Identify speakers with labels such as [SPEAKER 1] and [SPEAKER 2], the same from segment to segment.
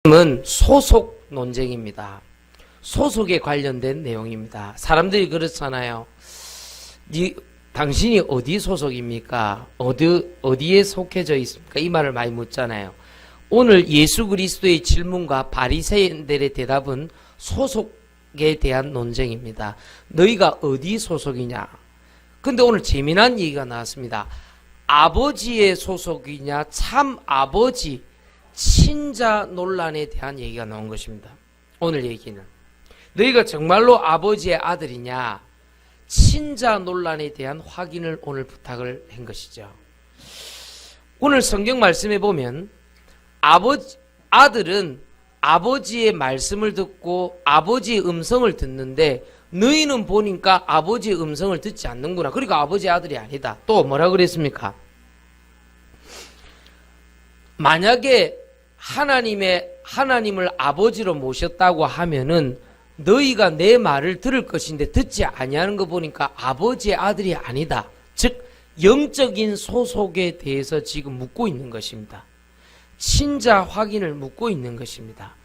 [SPEAKER 1] 은 소속 논쟁입니다. 소속에 관련된 내용입니다. 사람들이 그렇잖아요. 당신이 어디 소속입니까? 어디에 속해져 있습니까? 이 말을 많이 묻잖아요. 오늘 예수 그리스도의 질문과 바리새인들의 대답은 소속에 대한 논쟁입니다. 너희가 어디 소속이냐? 근데 오늘 재미난 얘기가 나왔습니다. 아버지의 소속이냐, 참 아버지, 친자 논란에 대한 얘기가 나온 것입니다. 오늘 얘기는 너희가 정말로 아버지의 아들이냐, 친자 논란에 대한 확인을 오늘 부탁을 한 것이죠. 오늘 성경 말씀에 보면 아들은 아버지의 말씀을 듣고 아버지의 음성을 듣는데 너희는 보니까 아버지의 음성을 듣지 않는구나. 그러니까 아버지의 아들이 아니다. 또 뭐라 그랬습니까? 만약에 하나님을 아버지로 모셨다고 하면은 너희가 내 말을 들을 것인데 듣지 아니하는 거 보니까 아버지의 아들이 아니다. 즉 영적인 소속에 대해서 지금 묻고 있는 것입니다. 친자 확인을 묻고 있는 것입니다.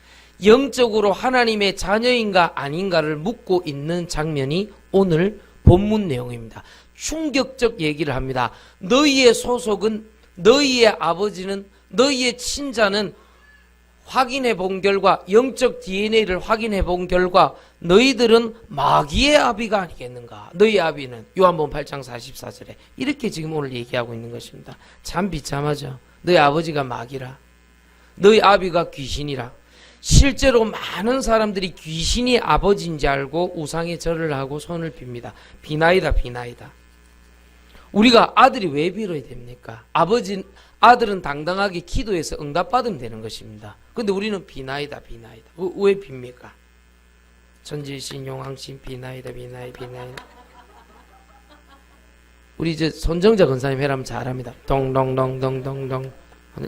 [SPEAKER 1] 영적으로 하나님의 자녀인가 아닌가를 묻고 있는 장면이 오늘 본문 내용입니다. 충격적 얘기를 합니다. 너희의 소속은, 너희의 아버지는, 너희의 친자는 확인해 본 결과, 영적 DNA를 확인해 본 결과 너희들은 마귀의 아비가 아니겠는가? 너희 아비는 요한복음 8장 44절에 이렇게 지금 오늘 얘기하고 있는 것입니다. 참 비참하죠. 너희 아버지가 마귀라, 너희 아비가 귀신이라. 실제로 많은 사람들이 귀신이 아버지인지 알고 우상에 절을 하고 손을 빕니다. 비나이다, 비나이다. 우리가 아들이 왜 빌어야 됩니까? 아들은 당당하게 기도해서 응답받으면 되는 것입니다. 근데 우리는 비나이다, 비나이다. 왜 빕니까? 천지신, 용왕신, 비나이다, 비나이다. 우리 이제 손정자 권사님 회라면 잘합니다. 동동동동동동.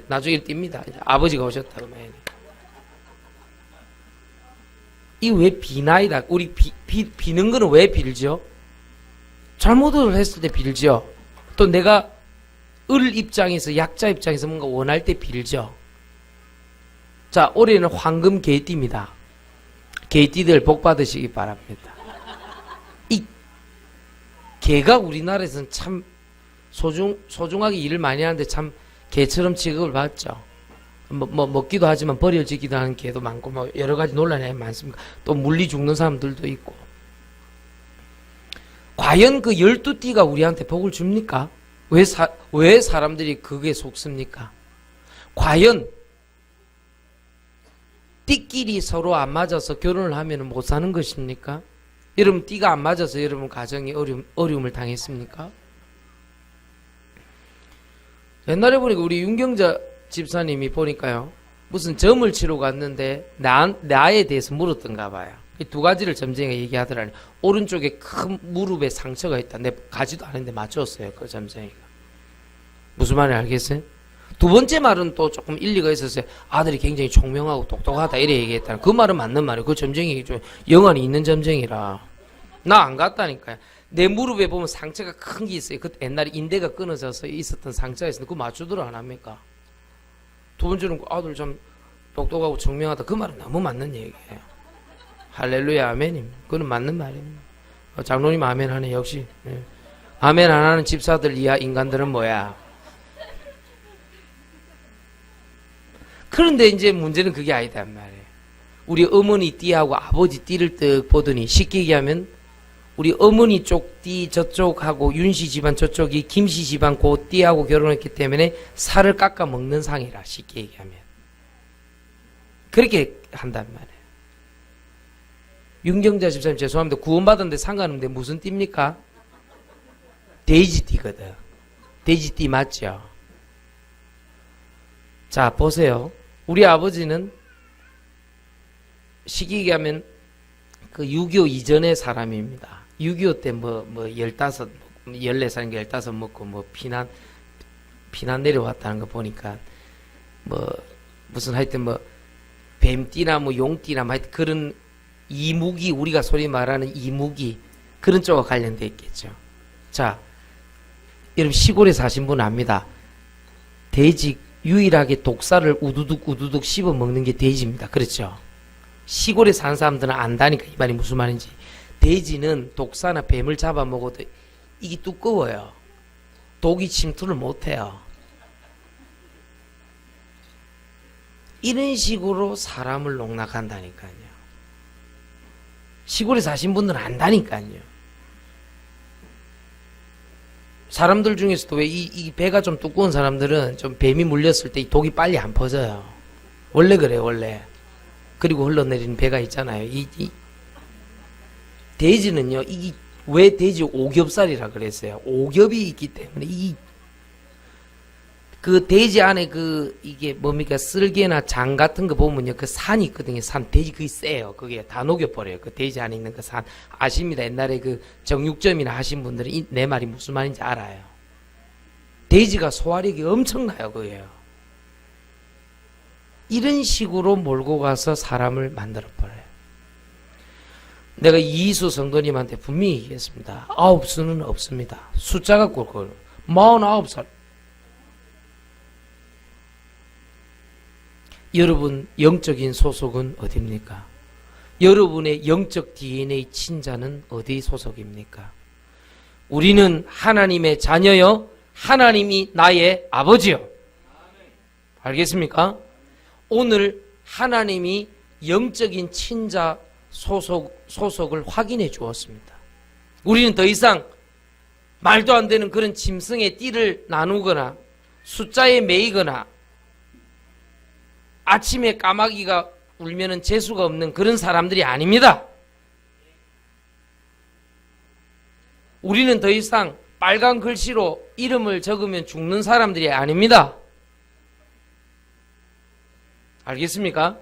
[SPEAKER 1] 나중에 띱니다. 아버지가 오셨다 그러면. 이 왜 비나이다? 우리 비는 거는 왜 빌죠? 잘못을 했을 때 빌죠. 또 내가 입장에서, 약자 입장에서 뭔가 원할 때 빌죠. 자, 올해는 황금 개띠입니다. 개띠들 복 받으시기 바랍니다. 이 개가 우리나라에서는 참 소중하게 일을 많이 하는데 참 개처럼 취급을 받죠. 먹기도 하지만 버려지기도 하는 개도 많고, 여러 가지 논란이 많습니다. 또 물리 죽는 사람들도 있고. 과연 그 12띠가 우리한테 복을 줍니까? 왜 사람들이 그게 속습니까? 과연 띠끼리 서로 안 맞아서 결혼을 하면 못 사는 것입니까? 여러분, 띠가 안 맞아서 여러분 가정이 어려움을 당했습니까? 옛날에 보니까 우리 윤경자 집사님이 보니까요, 무슨 점을 치러 갔는데 나에 대해서 물었던가 봐요. 이 두 가지를 점쟁이가 얘기하더라니. 오른쪽에 큰 무릎에 상처가 있다. 내 가지도 않은데 맞췄어요, 그 점쟁이가. 무슨 말인지 알겠어요? 두 번째 말은 또 조금 일리가 있었어요. 아들이 굉장히 총명하고 똑똑하다 이래 얘기했다는. 그 말은 맞는 말이에요. 그 점쟁이 좀 영혼이 있는 점쟁이라. 나 안 갔다니까요. 내 무릎에 보면 상처가 큰 게 있어요. 그 옛날에 인대가 끊어져서 있었던 상처가 있었는데 그거 맞추도록 안 합니까? 두 번째는 아들 참 똑똑하고 총명하다. 그 말은 너무 맞는 얘기예요. 할렐루야, 아멘입니다. 그건 맞는 말입니다. 장로님 아멘 하네, 역시. 예. 아멘 안 하는 집사들 이하 인간들은 뭐야? 그런데 이제 문제는 그게 아니다 말이에요. 우리 어머니 띠하고 아버지 띠를 뜩 보더니 쉽게 얘기하면 우리 어머니 쪽 띠 저쪽하고 윤씨 집안 저쪽이 김씨 집안 그 띠하고 결혼했기 때문에 살을 깎아 먹는 상이라, 쉽게 얘기하면. 그렇게 한단 말이에요. 윤경자 집사님 죄송합니다. 구원받았는데 상관없는데 무슨 띠입니까? 돼지띠거든. 돼지띠 맞죠? 자, 보세요. 우리 아버지는 쉽게 얘기하면 그 6.25 이전의 사람입니다. 6.25 때 14살인가 15 먹고 피난 내려왔다는 거 보니까 무슨 하여튼 뱀띠나 용띠나 하여튼 그런 이무기, 우리가 소리 말하는 이무기, 그런 쪽과 관련되어 있겠죠. 자, 여러분 시골에 사신 분 압니다. 돼지 유일하게 독사를 우두둑 씹어 먹는 게 돼지입니다. 그렇죠? 시골에 사는 사람들은 안다니까 이 말이 무슨 말인지. 돼지는 독사나 뱀을 잡아먹어도 이게 두꺼워요. 독이 침투를 못해요. 이런 식으로 사람을 농락한다니까요. 시골에 사신 분들은 안다니까요. 사람들 중에서도 왜 이 배가 좀 두꺼운 사람들은 좀 뱀이 물렸을 때 이 독이 빨리 안 퍼져요. 원래 그래요, 원래. 그리고 흘러내리는 배가 있잖아요. 이 돼지는요, 왜 돼지 오겹살이라 그랬어요? 오겹이 있기 때문에 그 돼지 안에 이게 뭡니까? 쓸개나 장 같은 거 보면요, 그 산이 있거든요. 산. 돼지 그게 세요. 그게 다 녹여버려요. 그 돼지 안에 있는 그 산. 아십니다. 옛날에 그 정육점이나 하신 분들은 내 말이 무슨 말인지 알아요. 돼지가 소화력이 엄청나요. 그게요. 이런 식으로 몰고 가서 사람을 만들어버려요. 내가 이희수 성도님한테 분명히 얘기했습니다. 9수는 없습니다. 숫자가 꼴꼴 49살. 여러분 영적인 소속은 어디입니까? 여러분의 영적 DNA 친자는 어디 소속입니까? 우리는 하나님의 자녀요, 하나님이 나의 아버지요. 알겠습니까? 오늘 하나님이 영적인 친자 소속을 확인해 주었습니다. 우리는 더 이상 말도 안 되는 그런 짐승의 띠를 나누거나 숫자에 매이거나 아침에 까마귀가 울면은 재수가 없는 그런 사람들이 아닙니다. 우리는 더 이상 빨간 글씨로 이름을 적으면 죽는 사람들이 아닙니다. 알겠습니까?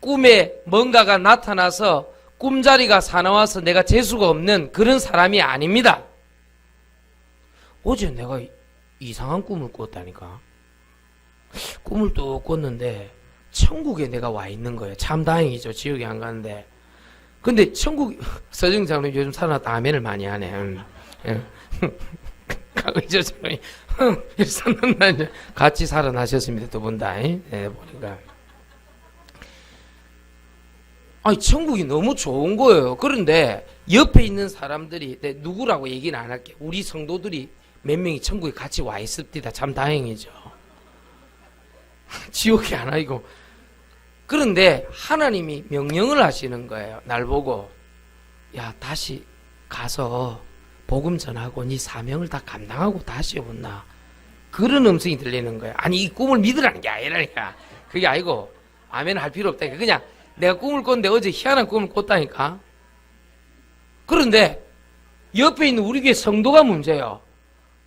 [SPEAKER 1] 꿈에 뭔가가 나타나서 꿈자리가 사나워서 내가 재수가 없는 그런 사람이 아닙니다. 어제 내가 이상한 꿈을 꿨다니까. 꿈을 또 꿨는데 천국에 내가 와 있는 거예요. 참 다행이죠. 지옥에 안 가는데. 근데 천국, 서정 장로님 요즘 살아났다 아멘을 많이 하네. 강의저 장로님 같이 살아나셨습니다. 두 분 다. 보니까. 아니, 천국이 너무 좋은 거예요. 그런데 옆에 있는 사람들이, 누구라고 얘기는 안 할게요. 우리 성도들이 몇 명이 천국에 같이 와 있습니다. 참 다행이죠. 지옥이 안 아니고. 그런데 하나님이 명령을 하시는 거예요. 날 보고, 야, 다시 가서 복음 전하고 네 사명을 다 감당하고 다시 온나. 그런 음성이 들리는 거예요. 아니, 이 꿈을 믿으라는 게 아니라니까. 그게 아니고 아멘 할 필요 없다니까. 그냥 내가 꿈을 꿨는데 어제 희한한 꿈을 꿨다니까. 그런데 옆에 있는 우리 교회 성도가 문제예요.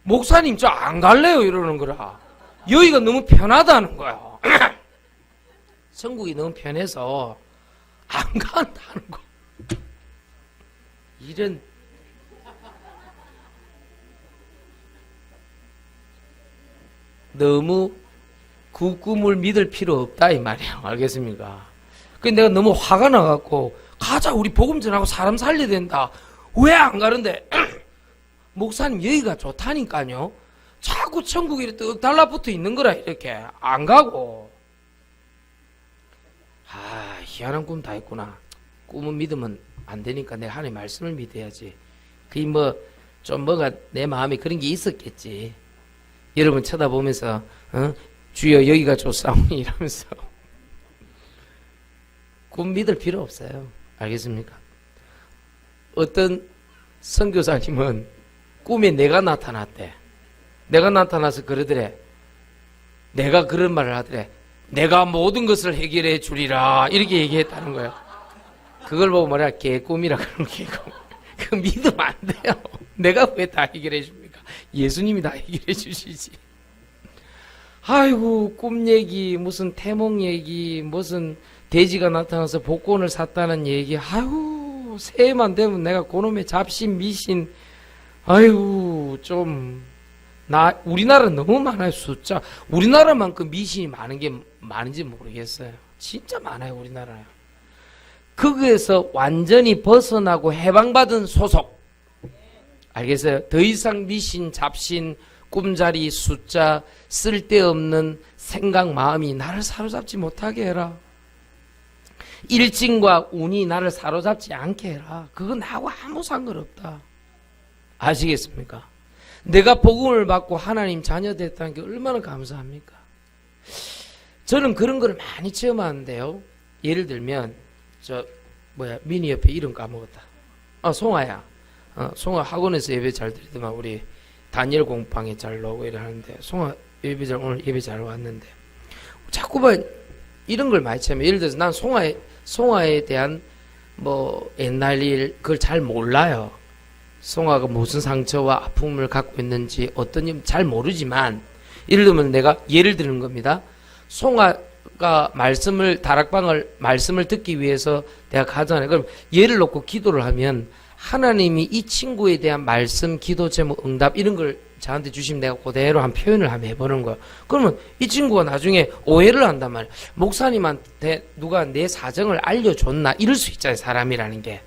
[SPEAKER 1] 목사님 저 안 갈래요 이러는 거라. 여기가 너무 편하다는 거예요. 천국이 너무 편해서 안 간다는 거. 이런 너무 그 꿈을 믿을 필요 없다 이 말이에요. 알겠습니까? 근데 내가 너무 화가 나갖고 가자 우리 복음 전하고 사람 살려야 된다. 왜 안 가는데? 목사님 여기가 좋다니까요. 자꾸 천국에 떡 달라붙어 있는 거라 이렇게 안 가고. 아, 희한한 꿈 다 했구나. 꿈은 믿으면 안 되니까 내가 하나님의 말씀을 믿어야지. 그게 뭐 좀 뭐가 내 마음에 그런 게 있었겠지. 여러분 쳐다보면서 주여 여기가 좋사오니 이러면서 꿈 믿을 필요 없어요. 알겠습니까? 어떤 선교사님은 꿈에 내가 나타났대. 내가 나타나서 그러더래. 내가 그런 말을 하더래. 내가 모든 것을 해결해 주리라 이렇게 얘기했다는 거예요. 그걸 보고 뭐냐 개꿈이라 그런 게 있고. 그거 믿으면 안 돼요. 내가 왜 다 해결해 줍니까? 예수님이 다 해결해 주시지. 아이고 꿈 얘기 무슨 태몽 얘기 무슨 돼지가 나타나서 복권을 샀다는 얘기. 아이고 새해만 되면 내가 그놈의 잡신 미신. 아이고 좀 우리나라 너무 많아요. 숫자 우리나라만큼 미신이 많은 게 많은지 모르겠어요. 진짜 많아요 우리나라에. 거기에서 완전히 벗어나고 해방받은 소속. 알겠어요? 더 이상 미신 잡신 꿈자리, 숫자, 쓸데없는 생각, 마음이 나를 사로잡지 못하게 해라. 일진과 운이 나를 사로잡지 않게 해라. 그건 나하고 아무 상관없다. 아시겠습니까? 내가 복음을 받고 하나님 자녀 됐다는 게 얼마나 감사합니까? 저는 그런 걸 많이 체험하는데요. 예를 들면 미니 옆에 이름 까먹었다. 송아야. 송아 학원에서 예배 잘 드리더만 우리 다니엘 공방에 잘 나오고 이래 하는데 송아 오늘 예배 잘 왔는데 자꾸만 이런 걸 많이 체험해. 예를 들어서 난 송아에 대한 옛날 일 그걸 잘 몰라요. 송아가 무슨 상처와 아픔을 갖고 있는지 어떤 일 잘 모르지만 예를 들면 내가 예를 드는 겁니다. 송아가 말씀을 듣기 위해서 내가 가잖아요. 그럼 예를 놓고 기도를 하면 하나님이 이 친구에 대한 말씀, 기도 제목, 응답 이런 걸 저한테 주시면 내가 그대로 한 표현을 한번 해보는 거예요. 그러면 이 친구가 나중에 오해를 한단 말이에요. 목사님한테 누가 내 사정을 알려줬나 이럴 수 있잖아요. 사람이라는 게.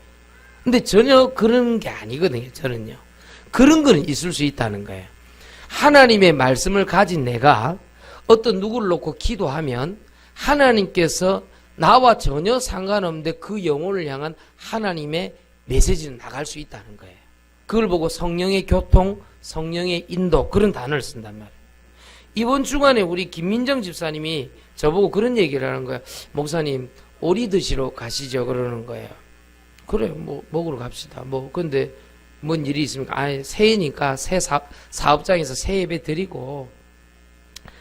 [SPEAKER 1] 근데 전혀 그런 게 아니거든요. 저는요. 그런 거는 있을 수 있다는 거예요. 하나님의 말씀을 가진 내가 어떤 누구를 놓고 기도하면 하나님께서 나와 전혀 상관없는데 그 영혼을 향한 하나님의 메시지는 나갈 수 있다는 거예요. 그걸 보고 성령의 교통, 성령의 인도 그런 단어를 쓴단 말이에요. 이번 주간에 우리 김민정 집사님이 저보고 그런 얘기를 하는 거예요. 목사님 오리 드시러 가시죠 그러는 거예요. 그래요. 먹으러 갑시다. 근데 뭔 일이 있습니까? 새해니까 새 사업장에서 새 예배 드리고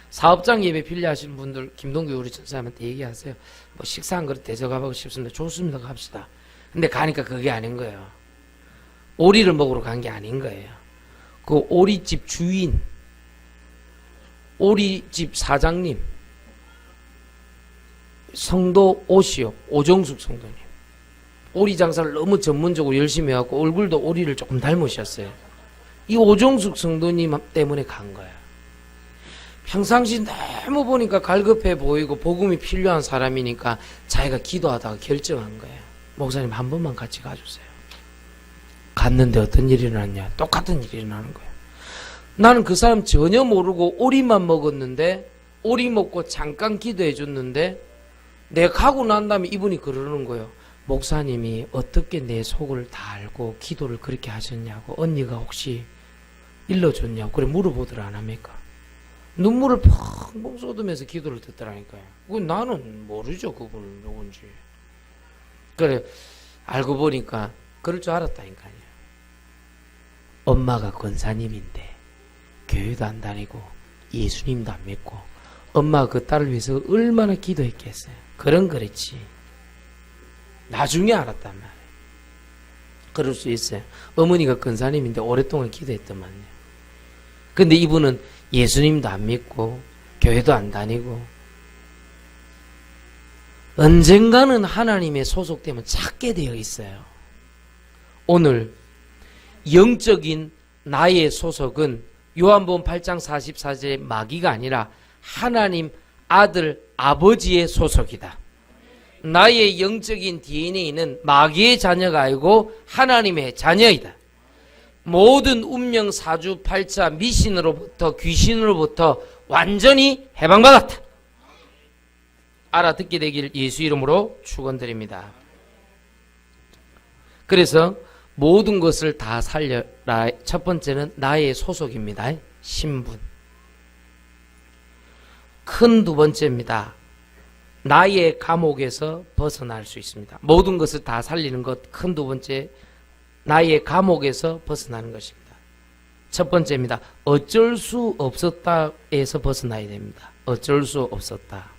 [SPEAKER 1] 사업장 예배 필요하시는 분들 김동규 우리 전사님한테 얘기하세요. 식사 한 그릇 대접하고 싶습니다. 좋습니다. 갑시다. 근데 가니까 그게 아닌 거예요. 오리를 먹으러 간 게 아닌 거예요. 그 오리집 주인, 오리집 사장님, 성도 오시오. 오정숙 성도님. 오리 장사를 너무 전문적으로 열심히 해갖고 얼굴도 오리를 조금 닮으셨어요. 이 오정숙 성도님 때문에 간 거예요. 평상시 너무 보니까 갈급해 보이고 복음이 필요한 사람이니까 자기가 기도하다가 결정한 거예요. 목사님 한 번만 같이 가주세요. 갔는데 어떤 일이 일어났냐? 똑같은 일이 일어나는 거예요. 나는 그 사람 전혀 모르고 오리만 먹었는데 오리 먹고 잠깐 기도해 줬는데 내가 가고 난 다음에 이분이 그러는 거예요. 목사님이 어떻게 내 속을 다 알고 기도를 그렇게 하셨냐고 언니가 혹시 일러줬냐고 그래 물어보더라 안 합니까? 눈물을 펑펑 쏟으면서 기도를 듣더라니까요. 나는 모르죠 그분을 누군지. 그래 알고 보니까 그럴 줄 알았다니까요. 엄마가 권사님인데 교회도 안 다니고 예수님도 안 믿고 엄마가 그 딸을 위해서 얼마나 기도했겠어요. 그렇지. 나중에 알았단 말이에요. 그럴 수 있어요. 어머니가 권사님인데 오랫동안 기도했더만요. 근데 이분은 예수님도 안 믿고 교회도 안 다니고 언젠가는 하나님의 소속되면 찾게 되어 있어요. 오늘 영적인 나의 소속은 요한복음 8장 44절의 마귀가 아니라 하나님 아들 아버지의 소속이다. 나의 영적인 DNA는 마귀의 자녀가 아니고 하나님의 자녀이다. 모든 운명 사주 팔자 미신으로부터 귀신으로부터 완전히 해방받았다. 알아듣게 되길 예수 이름으로 축원드립니다. 그래서 모든 것을 다 살려라. 첫 번째는 나의 소속입니다. 신분. 큰 두 번째입니다. 나의 감옥에서 벗어날 수 있습니다. 모든 것을 다 살리는 것 큰 두 번째 나의 감옥에서 벗어나는 것입니다. 첫 번째입니다. 어쩔 수 없었다에서 벗어나야 됩니다. 어쩔 수 없었다.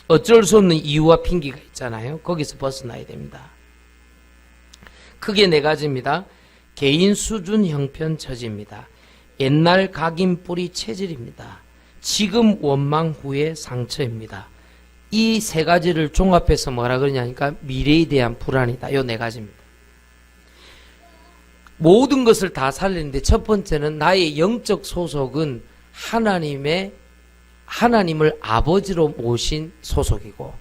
[SPEAKER 1] 어쩔 수 없는 이유와 핑계가 있잖아요. 거기서 벗어나야 됩니다. 크게 네 가지입니다. 개인 수준 형편 처지입니다. 옛날 각인 뿌리 체질입니다. 지금 원망 후의 상처입니다. 이 세 가지를 종합해서 뭐라 그러냐니까 미래에 대한 불안이다. 요 네 가지입니다. 모든 것을 다 살리는데 첫 번째는 나의 영적 소속은 하나님을 아버지로 모신 소속이고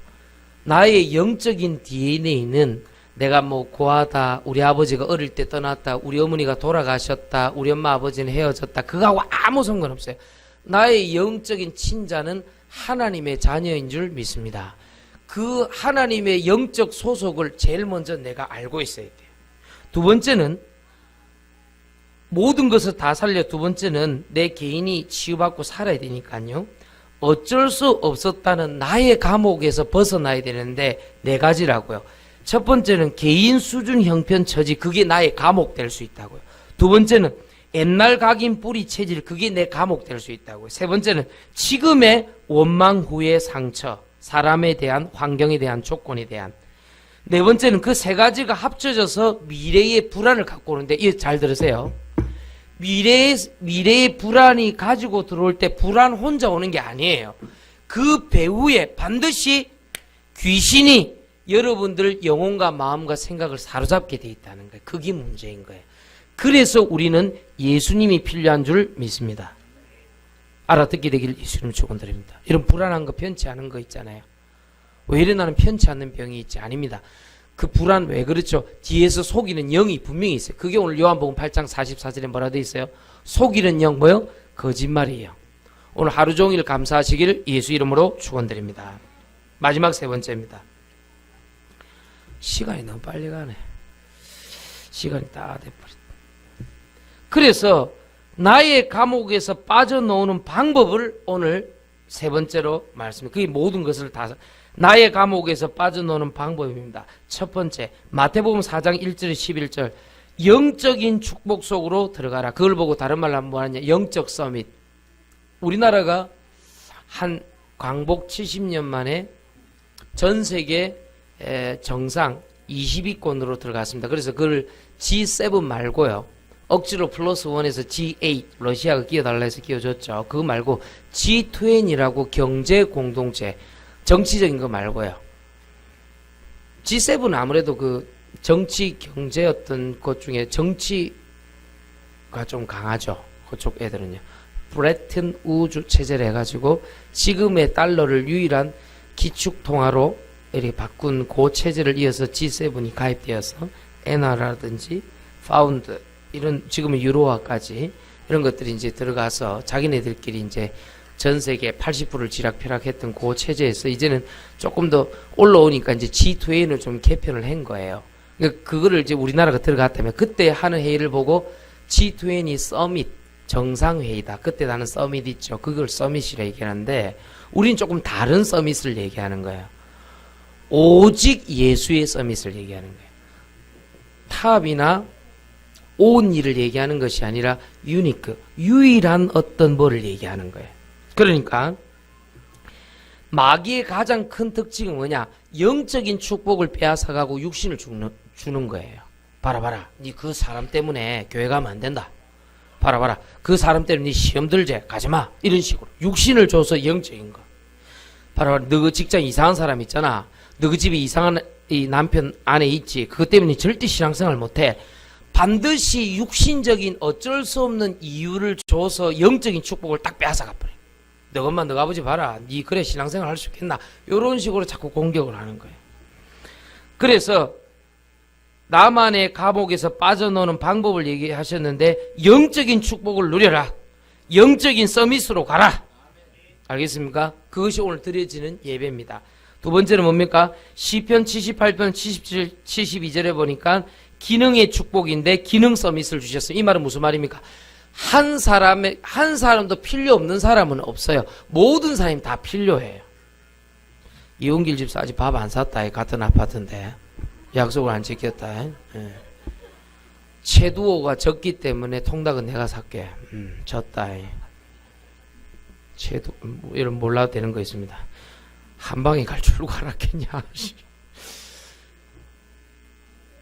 [SPEAKER 1] 나의 영적인 DNA는 내가 뭐 고하다, 우리 아버지가 어릴 때 떠났다, 우리 어머니가 돌아가셨다, 우리 엄마 아버지는 헤어졌다, 그거하고 아무 상관없어요. 나의 영적인 친자는 하나님의 자녀인 줄 믿습니다. 그 하나님의 영적 소속을 제일 먼저 내가 알고 있어야 돼요. 두 번째는 모든 것을 다 살려. 두 번째는 내 개인이 치유받고 살아야 되니까요. 어쩔 수 없었다는 나의 감옥에서 벗어나야 되는데 네 가지라고요. 첫 번째는 개인 수준 형편 처지, 그게 나의 감옥 될 수 있다고요. 두 번째는 옛날 각인 뿌리 체질, 그게 내 감옥 될 수 있다고요. 세 번째는 지금의 원망 후의 상처, 사람에 대한, 환경에 대한, 조건에 대한. 네 번째는 그 세 가지가 합쳐져서 미래의 불안을 갖고 오는데, 이거 잘 들으세요. 미래의 불안이 가지고 들어올 때 불안 혼자 오는 게 아니에요. 그 배후에 반드시 귀신이 여러분들 영혼과 마음과 생각을 사로잡게 돼 있다는 거예요. 그게 문제인 거예요. 그래서 우리는 예수님이 필요한 줄 믿습니다. 알아듣게 되기를 예수님 축원드립니다. 이런 불안한 거, 편치 않은 거 있잖아요. 왜 이래 나는 편치 않는 병이 있지? 아닙니다. 그 불안 왜 그렇죠? 뒤에서 속이는 영이 분명히 있어요. 그게 오늘 요한복음 8장 44절에 뭐라 돼 있어요? 속이는 영 뭐요? 거짓말이에요. 오늘 하루 종일 감사하시기를 예수 이름으로 축원드립니다. 마지막 세 번째입니다. 시간이 너무 빨리 가네. 시간이 다 돼버렸다. 그래서 나의 감옥에서 빠져나오는 방법을 오늘 세 번째로 말씀드립니다. 그게 모든 것을 다 나의 감옥에서 빠져나오는 방법입니다. 첫 번째, 마태복음 4장 1절 11절 영적인 축복 속으로 들어가라. 그걸 보고 다른 말로 한번 뭐하냐? 영적 서밋. 우리나라가 한 광복 70년 만에 전 세계 정상 20위권으로 들어갔습니다. 그래서 그걸 G7 말고요. 억지로 플러스 1에서 G8 러시아가 끼워달라 해서 끼워줬죠. 그거 말고 G20라고 경제 공동체, 정치적인 거 말고요. G7은 아무래도 그 정치 경제 어떤 것 중에 정치가 좀 강하죠. 그쪽 애들은요. 브레튼 우주 체제를 해가지고 지금의 달러를 유일한 기축통화로 이렇게 바꾼 그 체제를 이어서 G7이 가입되어서 엔화라든지 파운드 이런 지금은 유로화까지 이런 것들이 이제 들어가서 자기네들끼리 이제 전 세계 80%를 지락펴락했던 그 체제에서 이제는 조금 더 올라오니까 이제 G20을 좀 개편을 한 거예요. 그러니까 그거를 이제 우리나라가 들어갔다면 그때 하는 회의를 보고 G20 서밋 정상회의다. 그때 나는 서밋 있죠. 그걸 서밋이라 얘기하는데 우리는 조금 다른 서밋을 얘기하는 거예요. 오직 예수의 서밋을 얘기하는 거예요. 탑이나 온 일을 얘기하는 것이 아니라 유니크, 유일한 어떤 뭐를 얘기하는 거예요. 그러니까 마귀의 가장 큰 특징은 뭐냐? 영적인 축복을 빼앗아가고 육신을 주는 거예요. 봐라 니 그 사람 때문에 교회 가면 안 된다. 봐라 그 사람 때문에 니 시험 들제 가지마. 이런 식으로 육신을 줘서 영적인 거. 봐라 너 그 직장 이상한 사람 있잖아. 너 그 집에 이상한 이 남편 아내 있지. 그것 때문에 절대 신앙생활 못해. 반드시 육신적인 어쩔 수 없는 이유를 줘서 영적인 축복을 딱 빼앗아가 버려. 너 엄마 너 아버지 봐라. 니 그래 신앙생활 할 수 있겠나. 이런 식으로 자꾸 공격을 하는 거예요. 그래서 나만의 감옥에서 빠져나오는 방법을 얘기하셨는데 영적인 축복을 누려라. 영적인 서밋으로 가라. 알겠습니까? 그것이 오늘 드려지는 예배입니다. 두 번째는 뭡니까? 시편 78편 77, 72절에 보니까 기능의 축복인데 기능 서밋을 주셨어요. 이 말은 무슨 말입니까? 한 사람도 필요 없는 사람은 없어요. 모든 사람이 다 필요해요. 이용길 집사 아직 밥 안 샀다. 같은 아파트인데 약속을 안 지켰다. 예. 채두호가 적기 때문에 통닭은 내가 살게. 졌다. 이런 몰라도 되는 거 있습니다. 한 방에 갈 줄로 알았겠냐.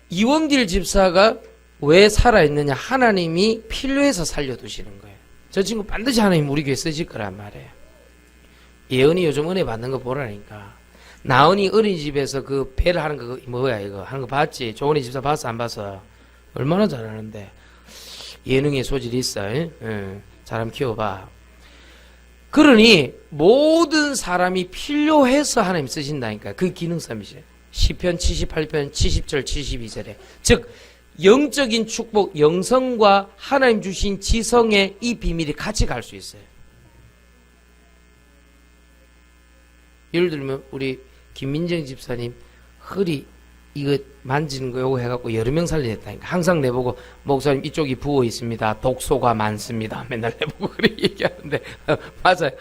[SPEAKER 1] 이원길 집사가 왜 살아있느냐? 하나님이 필요해서 살려두시는 거예요. 저 친구 반드시 하나님 우리 교회 쓰실 거란 말이에요. 예은이 요즘 은혜 받는 거 보라니까. 나은이 어린이집에서 그 배를 하는 거 뭐야 이거 하는 거 봤지? 조은이 집사 봤어 안 봤어? 얼마나 잘하는데. 예능의 소질이 있어. 사람 키워봐. 그러니 모든 사람이 필요해서 하나님 쓰신다니까. 그 기능 서밋이에요. 시편 78편 70절 72절에. 즉 영적인 축복, 영성과 하나님 주신 지성의 이 비밀이 같이 갈 수 있어요. 예를 들면 우리 김민정 집사님 허리 이거 만지는 거 요거 해갖고 여러 명 살려냈다니까. 항상 내보고 목사님 이쪽이 부어 있습니다. 독소가 많습니다. 맨날 내보고 그렇게 얘기하는데 맞아요.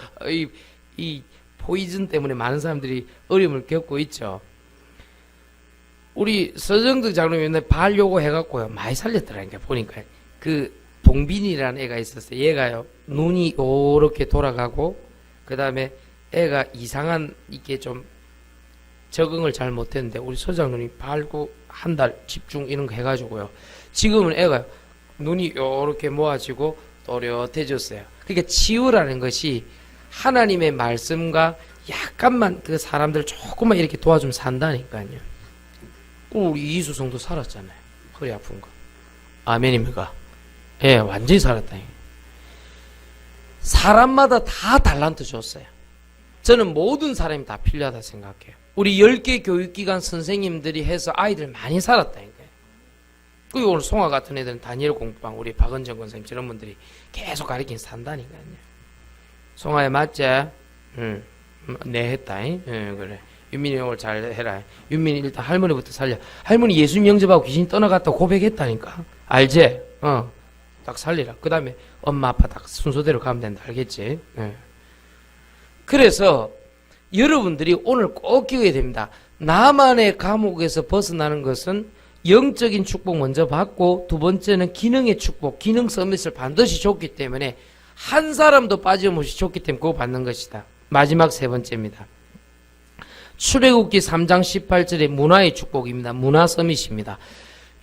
[SPEAKER 1] 이 포이즌 때문에 많은 사람들이 어려움을 겪고 있죠. 우리 서정득 장로님 옛날에 발 요거 해갖고요 많이 살렸더라니까. 보니까 그 동빈이라는 애가 있었어요. 얘가요 눈이 요렇게 돌아가고 그 다음에 애가 이상한 이게 좀 적응을 잘 못했는데 우리 서장님이 발고 한 달 집중 이런 거 해가지고요 지금은 애가 눈이 요렇게 모아지고 또렷해졌어요. 그러니까 치유라는 것이 하나님의 말씀과 약간만 그 사람들 조금만 이렇게 도와주면 산다니까요. 우리 이수성도 살았잖아요. 허리 아픈 거. 아멘입니까? 예, 완전히 살았다. 사람마다 다 달란트 줬어요. 저는 모든 사람이 다 필요하다 생각해요. 우리 10개 교육기관 선생님들이 해서 아이들 많이 살았다니까요. 그리고 오늘 송아 같은 애들은 다니엘 공부방 우리 박은정 권사님 저런 분들이 계속 가르치긴 산다니까요. 송아야 맞지? 응. 네 했다. 응, 그래. 윤민이 오늘 잘 해라. 윤민이 일단 할머니부터 살려. 할머니 예수님 영접하고 귀신 떠나갔다고 고백했다니까. 알지? 딱 살리라. 그 다음에 엄마 아빠 딱 순서대로 가면 된다. 알겠지? 예. 그래서 여러분들이 오늘 꼭 기억해야 됩니다. 나만의 감옥에서 벗어나는 것은 영적인 축복 먼저 받고 두 번째는 기능의 축복, 기능 서밋을 반드시 줬기 때문에 한 사람도 빠짐없이 줬기 때문에 그거 받는 것이다. 마지막 세 번째입니다. 출애굽기 3장 18절의 문화의 축복입니다. 문화 서밋입니다.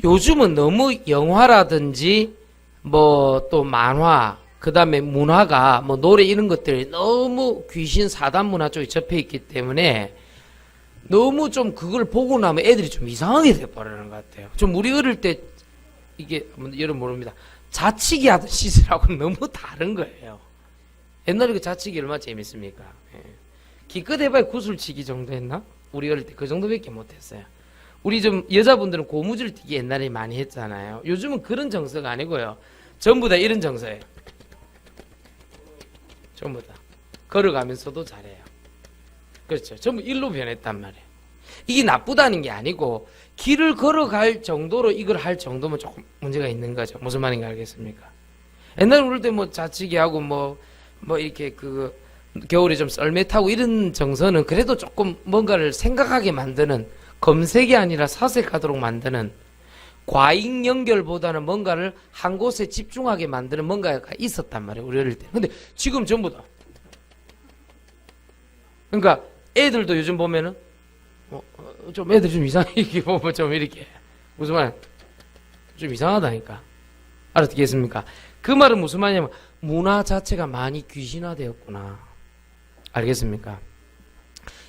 [SPEAKER 1] 요즘은 너무 영화라든지 뭐 또 만화 그 다음에 문화가 뭐 노래 이런 것들이 너무 귀신 사단 문화 쪽에 접해 있기 때문에 너무 좀 그걸 보고 나면 애들이 좀 이상하게 돼버리는 것 같아요. 좀 우리 어릴 때 이게 여러분 모릅니다. 자치기 하던 시절하고는 너무 다른 거예요. 옛날에 그 자치기 얼마나 재밌습니까? 예. 기껏 해봐야 구슬치기 정도 했나? 우리 어릴 때 그 정도밖에 못했어요. 우리 좀 여자분들은 고무줄 뛰기 옛날에 많이 했잖아요. 요즘은 그런 정서가 아니고요. 전부 다 이런 정서예요. 전부 다 걸어가면서도 잘해요. 그렇죠. 전부 일로 변했단 말이에요. 이게 나쁘다는 게 아니고 길을 걸어갈 정도로 이걸 할 정도면 조금 문제가 있는 거죠. 무슨 말인가 알겠습니까? 옛날에 우리 때 뭐 자치기 하고 뭐 이렇게 겨울에 좀 썰매 타고 이런 정서는 그래도 조금 뭔가를 생각하게 만드는 검색이 아니라 사색하도록 만드는 과잉 연결보다는 뭔가를 한 곳에 집중하게 만드는 뭔가가 있었단 말이에요. 우리 어릴 때. 근데 지금 전부 다. 그러니까 애들도 요즘 보면은 좀 애들 좀 이상하게 보면 좀 이렇게 무슨 말? 좀 이상하다니까. 알아듣겠습니까? 그 말은 무슨 말이냐면 문화 자체가 많이 귀신화되었구나. 알겠습니까?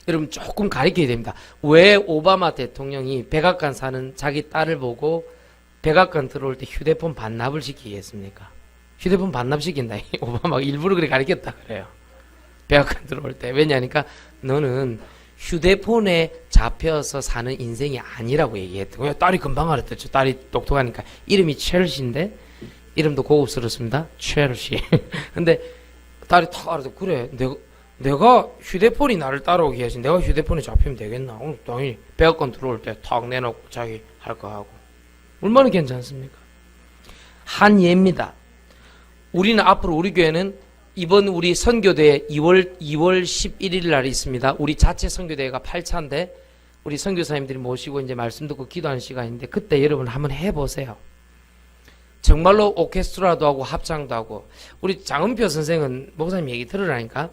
[SPEAKER 1] 여러분 조금 가르쳐야 됩니다. 왜 오바마 대통령이 백악관 사는 자기 딸을 보고 백악관 들어올 때 휴대폰 반납을 시키겠습니까? 휴대폰 반납시킨다. 오바마가 일부러 그렇게 가르쳤다 그래요. 백악관 들어올 때. 왜냐니까 너는 휴대폰에 잡혀서 사는 인생이 아니라고 얘기했대요. 딸이 금방 알았댔죠. 딸이 똑똑하니까. 이름이 첼시인데 이름도 고급스럽습니다. 첼시. 근데 딸이 탁 알아서 그래 내가 휴대폰이 나를 따라오게 해야지 내가 휴대폰에 잡히면 되겠나. 오늘 당연히 백악관 들어올 때 탁 내놓고 자기 할 거 하고. 얼마나 괜찮습니까? 한 예입니다. 우리는 앞으로 우리 교회는 이번 우리 선교대회 2월 11일 날이 있습니다. 우리 자체 선교대회가 8차인데 우리 선교사님들이 모시고 이제 말씀 듣고 기도하는 시간인데 그때 여러분 한번 해보세요. 정말로 오케스트라도 하고 합창도 하고. 우리 장은표 선생은 목사님 얘기 들으라니까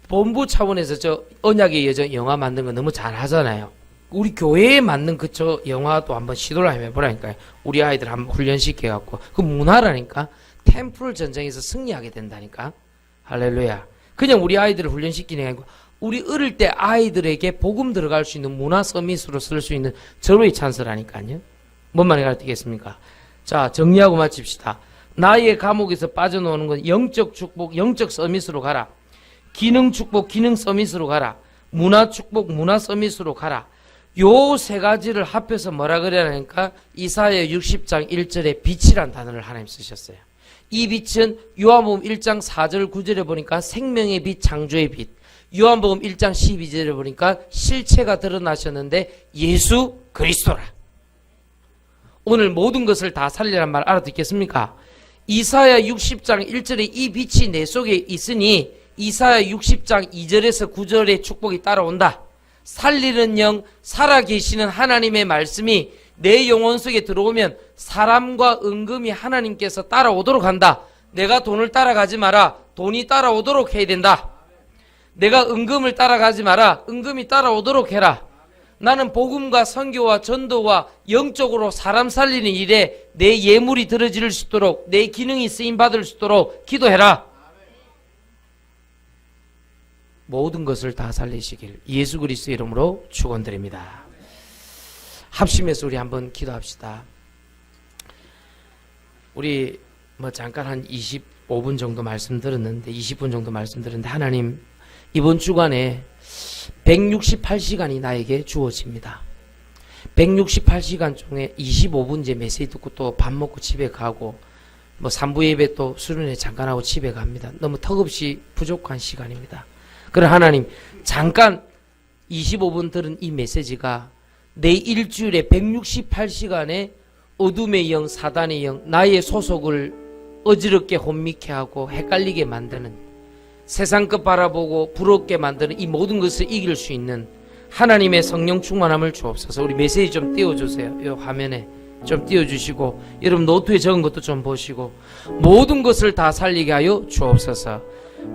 [SPEAKER 1] 본부 차원에서 저 언약의 여정 영화 만든 거 너무 잘 하잖아요. 우리 교회에 맞는 그저 영화도 한번 시도를 해보라니까요. 우리 아이들 한번 훈련시켜갖고. 그 문화라니까. 템플 전쟁에서 승리하게 된다니까. 할렐루야. 그냥 우리 아이들을 훈련시키는 게 아니고 우리 어릴 때 아이들에게 복음 들어갈 수 있는 문화 서밋으로 쓸 수 있는 절호의 찬스라니까요. 뭔 말인지 알겠습니까? 자, 정리하고 마칩시다. 나의 감옥에서 빠져나오는 건 영적 축복, 영적 서밋으로 가라. 기능 축복, 기능 서밋으로 가라. 문화 축복, 문화 서밋으로 가라. 요 세 가지를 합해서 뭐라 그러냐니까 이사야 60장 1절에 빛이란 단어를 하나님 쓰셨어요. 이 빛은 요한복음 1장 4절 9절에 보니까 생명의 빛, 창조의 빛. 요한복음 1장 12절에 보니까 실체가 드러나셨는데 예수 그리스도라. 오늘 모든 것을 다 살리란 말 알아듣겠습니까? 이사야 60장 1절에 이 빛이 내 속에 있으니 이사야 60장 2절에서 9절의 축복이 따라온다. 살리는 영, 살아계시는 하나님의 말씀이 내 영혼 속에 들어오면 사람과 은금이 하나님께서 따라오도록 한다. 내가 돈을 따라가지 마라. 돈이 따라오도록 해야 된다. 내가 은금을 따라가지 마라. 은금이 따라오도록 해라. 나는 복음과 선교와 전도와 영적으로 사람 살리는 일에 내 예물이 들어질 수 있도록, 내 기능이 쓰임받을 수 있도록 기도해라. 모든 것을 다 살리시길 예수 그리스도 이름으로 축원드립니다. 합심해서 우리 한번 기도합시다. 우리 잠깐 한 25분 정도 말씀드렸는데 20분 정도 말씀드렸는데 하나님 이번 주간에 168시간이 나에게 주어집니다. 168시간 중에 25분 제 메시지 듣고 또 밥 먹고 집에 가고 3부 예배 또 수련회 잠깐 하고 집에 갑니다. 너무 턱없이 부족한 시간입니다. 그래 하나님 잠깐 25분 들은 이 메시지가 내 일주일에 168시간에 어둠의 영, 사단의 영, 나의 소속을 어지럽게 혼미케 하고 헷갈리게 만드는 세상 것 바라보고 부럽게 만드는 이 모든 것을 이길 수 있는 하나님의 성령 충만함을 주옵소서. 우리 메시지 좀 띄워주세요. 이 화면에 좀 띄워주시고 여러분 노트에 적은 것도 좀 보시고 모든 것을 다 살리게 하여 주옵소서.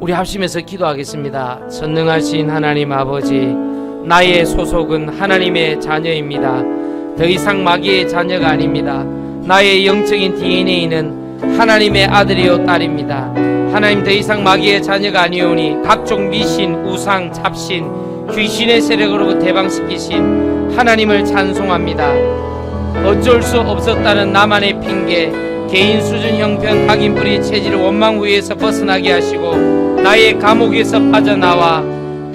[SPEAKER 1] 우리 합심해서 기도하겠습니다. 전능하신 하나님 아버지, 나의 소속은 하나님의 자녀입니다. 더 이상 마귀의 자녀가 아닙니다. 나의 영적인 DNA는 하나님의 아들이요 딸입니다. 하나님 더 이상 마귀의 자녀가 아니오니 각종 미신, 우상, 잡신, 귀신의 세력으로부터 대방시키신 하나님을 찬송합니다. 어쩔 수 없었다는 나만의 핑계, 개인 수준 형편 각인뿌리 체질을 원망 후에서 벗어나게 하시고 나의 감옥에서 빠져나와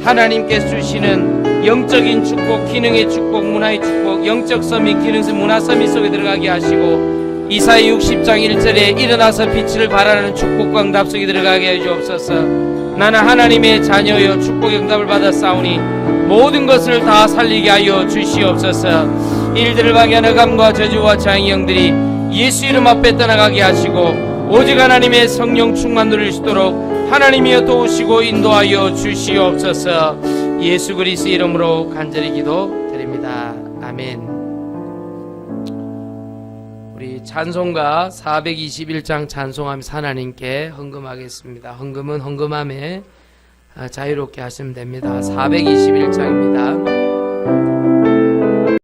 [SPEAKER 1] 하나님께 주시는 영적인 축복, 기능의 축복, 문화의 축복, 영적 서밋, 기능 서밋, 문화 서밋 속에 들어가게 하시고 이사야 60장 1절에 일어나서 빛을 발하는 축복과 응답 속에 들어가게 해 주옵소서. 나는 하나님의 자녀여 축복의 응답을 받아 싸우니 모든 것을 다 살리게 하여 주시옵소서. 일들을 방해하는 감과 저주와 장의 영들이 예수 이름 앞에 떠나가게 하시고 오직 하나님의 성령 충만 누릴 수 있도록 하나님이여 도우시고 인도하여 주시옵소서. 예수 그리스도 이름으로 간절히 기도드립니다. 아멘. 우리 찬송가 421장 찬송하면서 하나님께 헌금하겠습니다. 헌금은 헌금함에 자유롭게 하시면 됩니다. 421장입니다.